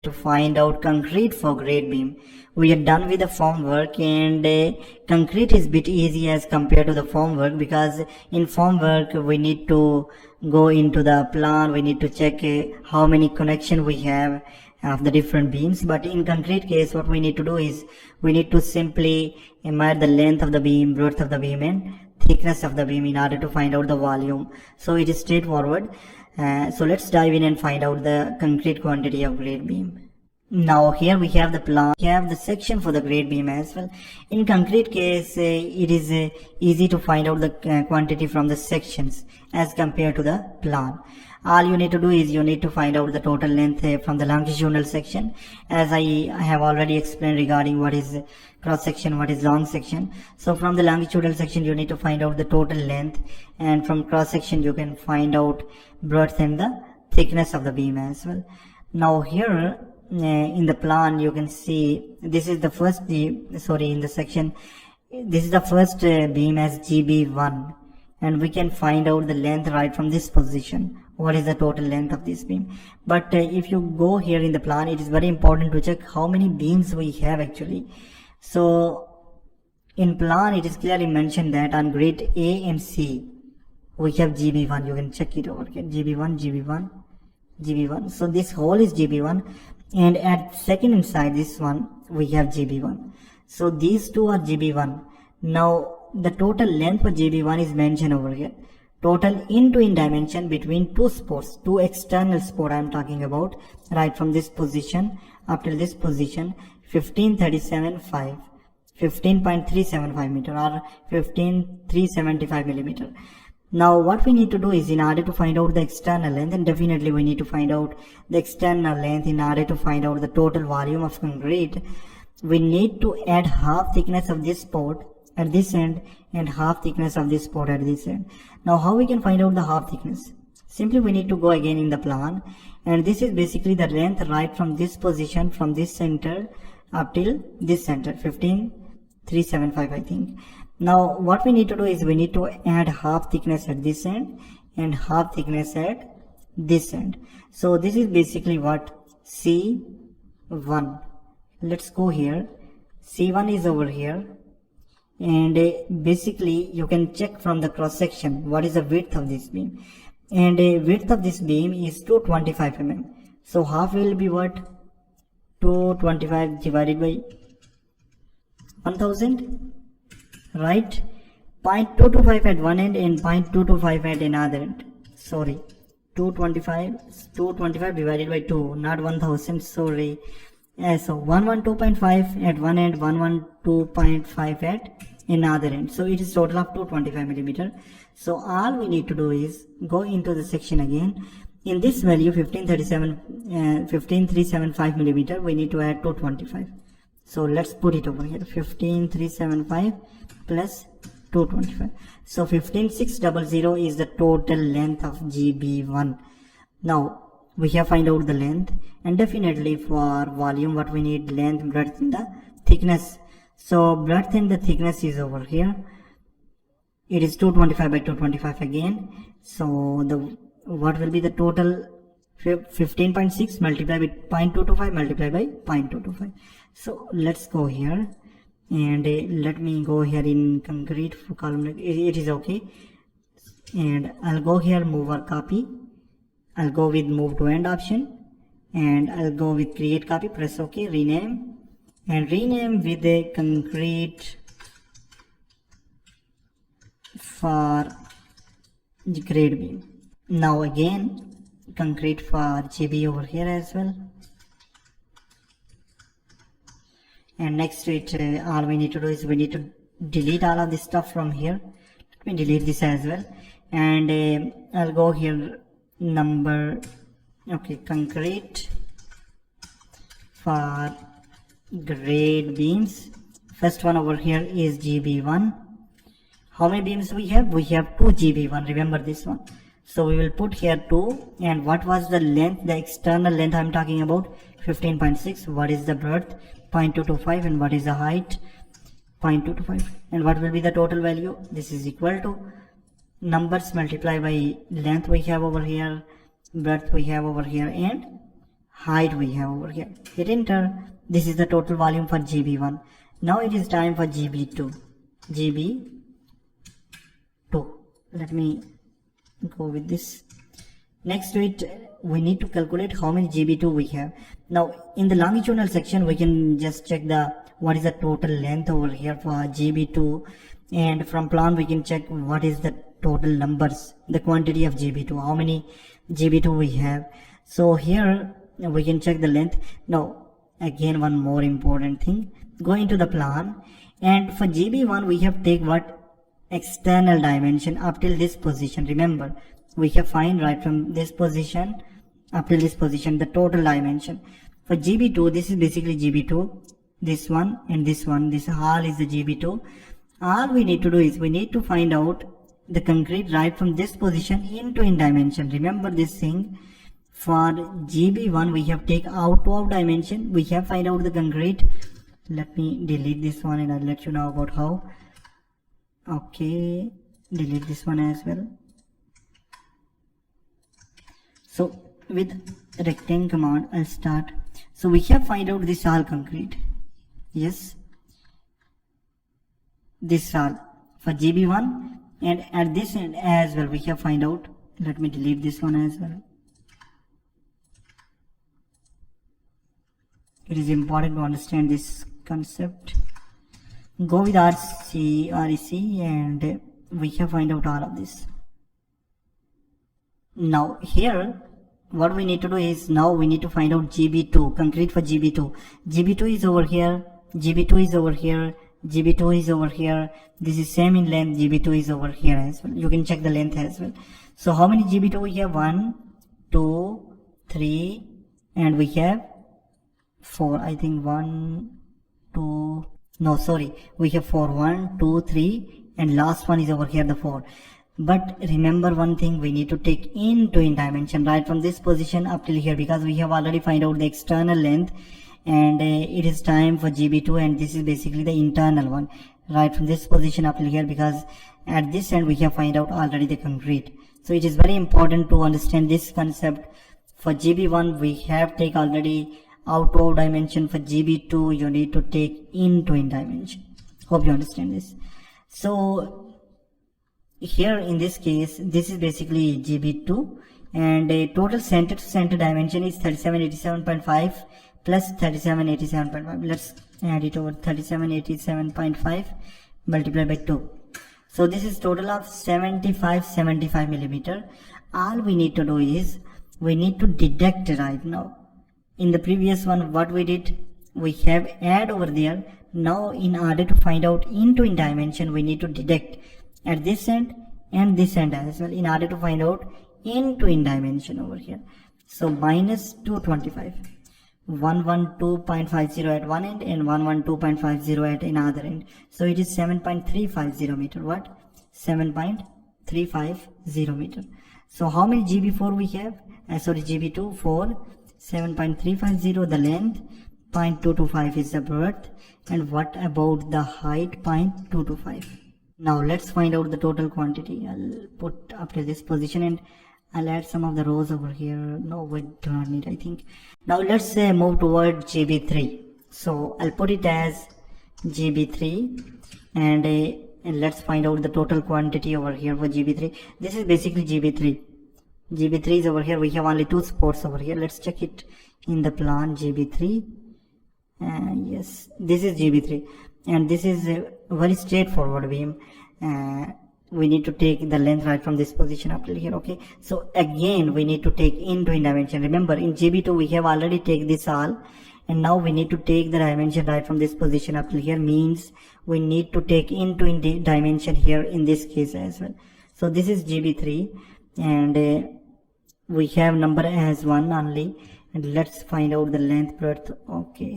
to find out concrete for grade beam. We are done with the form work, and concrete is bit easy as compared to the form work, because in form work we need to go into the plan, we need to check how many connection we have of the different beams. But in concrete case, what we need to do is we need to simply measure the length of the beam, breadth of the beam, and thickness of the beam in order to find out the volume. So it is straightforward. So let's dive in and find out the concrete quantity of grade beam. Now here we have the plan, we have the section for the grade beam as well. In concrete case, it is easy to find out the quantity from the sections as compared to the plan. All you need to do is you need to find out the total length from the longitudinal section, as I have already explained regarding what is cross section, what is long section. So from the longitudinal section you need to find out the total length, and from cross section you can find out breadth and the thickness of the beam as well. Now here in the plan you can see this is the first in the section, this is the first beam as GB1, and we can find out the length right from this position. What is the total length of this beam? But if you go here in the plan, it is very important to check how many beams we have actually. So in plan it is clearly mentioned that on grade A and C we have GB1. You can check it over here, GB1. So this whole is GB1, and at second inside this one we have GB1. So these two are GB1. Now the total length for GB1 is mentioned over here. Total in dimension between two spots, two external spots I am talking about, right from this position up till this position, 15.375 meter or 15,375 millimeter. Now what we need to do is, in order to find out the external length, and definitely we need to find out the external length in order to find out the total volume of concrete, we need to add half thickness of this spot at this end and half thickness of this spot at this end. Now how we can find out the half thickness? Simply we need to go again in the plan, and this is basically the length right from this position, from this center up till this center, 15,375 I think. Now what we need to do is we need to add half thickness at this end and half thickness at this end. So this is basically what C1. Let's go here. C1 is over here, and basically you can check from the cross section what is the width of this beam, and width of this beam is 225 mm. So half will be what? 225 divided by 1000, right? 0.225 at one end and 0.225 at another end. Sorry, 225 divided by 2, not 1000, sorry. So 112.5 at one end, 112.5 at another end. So it is total of 225 millimeter. So all we need to do is go into the section again. In this value 15,375 millimeter, we need to add 225. So let's put it over here, 15,375 plus 225. So 15,600 is the total length of GB1. Now we have find out the length, and definitely for volume what we need, length, breadth and the thickness. So breadth and the thickness is over here. It is 225 by 225 again. So the what will be the total? 15.6 multiplied with 0.225 multiplied by 0.225. So let's go here, and let me go here in concrete column. It is okay, and I'll go here, move or copy. I'll go with move to end option, and I'll go with create copy, press OK, rename, and rename with a concrete for grade beam. Now again concrete for GB over here as well, and next to it all we need to do is we need to delete all of this stuff from here. Let me delete this as well, and I'll go here number, okay, concrete for grade beams. First one over here is GB1. How many beams we have? We have 2 GB1, remember this one. So we will put here 2, and what was the length, the external length I'm talking about? 15.6. What is the breadth? 0.225. And what is the height? 0.225. And what will be the total value? This is equal to numbers multiplied by length we have over here, breadth we have over here, and height we have over here. Hit enter. This is the total volume for GB1. Now it is time for GB2. GB2. Let me go with this. Next to it, we need to calculate how many GB2 we have. Now in the longitudinal section, we can just check what is the total length over here for GB2, and from plan we can check what is the total numbers, the quantity of GB2, how many GB2 we have. So here we can check the length. Now again, one more important thing, go into the plan, and for GB1 we have take what? External dimension up till this position. Remember, we have find right from this position up till this position the total dimension. For GB2, this is basically GB2, this one and this one, this all is the GB2. All we need to do is we need to find out the concrete right from this position into in dimension. Remember this thing, for GB1 we have take out of dimension, we have find out the concrete. Let me delete this one and I'll let you know about how. Okay, delete this one as well. So with rectangle command I'll start. So we have find out this all concrete. Yes, this all for GB1, and at this end as well we have find out. Let me delete this one as well. It is important to understand this concept. Go with REC and we have find out all of this. Now here what we need to do is, now we need to find out GB2, concrete for GB2. GB2 is over here, GB2 is over here, GB2 is over here. This is same in length, GB2 is over here as well. You can check the length as well. So how many GB2 we have? 1, 2, 3, and we have 4. I think 1, 2, no sorry, we have 4. 1, 2, 3, and last one is over here, the 4. But remember one thing, we need to take into in dimension right from this position up till here, because we have already find out the external length, and it is time for GB2, and this is basically the internal one right from this position up till here, because at this end we have find out already the concrete. So it is very important to understand this concept. For GB1 we have take already out of dimension. For GB2 you need to take into in dimension. Hope you understand this. So here in this case, this is basically GB2, and a total center to center dimension is 3787.5 plus 3787.5. Let's add it over, 3787.5 multiplied by 2. So this is total of 75 millimeter. All we need to do is we need to deduct right now. In the previous one what we did, we have add over there. Now in order to find out into in dimension, we need to deduct at this end and this end as well in order to find out into in dimension over here. So minus 225, 112.50 at one end and 112.50 at another end. So it is 7.350 meter. What? 7.350 meter. So how many GB4 we have? GB2 4, 7.350 the length, 0.225 is the breadth, and what about the height? 0.225. Now let's find out the total quantity. I'll put up to this position and I'll add some of the rows over here. No, we do not need, I think. Now let's move toward GB3. So I'll put it as GB3, and let's find out the total quantity over here for GB3. This is basically GB3. GB3 is over here. We have only 2 spots over here. Let's check it in the plan. GB3. Yes, this is GB3, and this is a very straightforward beam. We need to take the length right from this position up till here. Okay, so again we need to take into in dimension. Remember in GB2 we have already take this all, and now we need to take the dimension right from this position up till here, means we need to take into in the dimension here in this case as well. So this is GB3, and we have number as 1 only, and let's find out the length, breadth. Okay,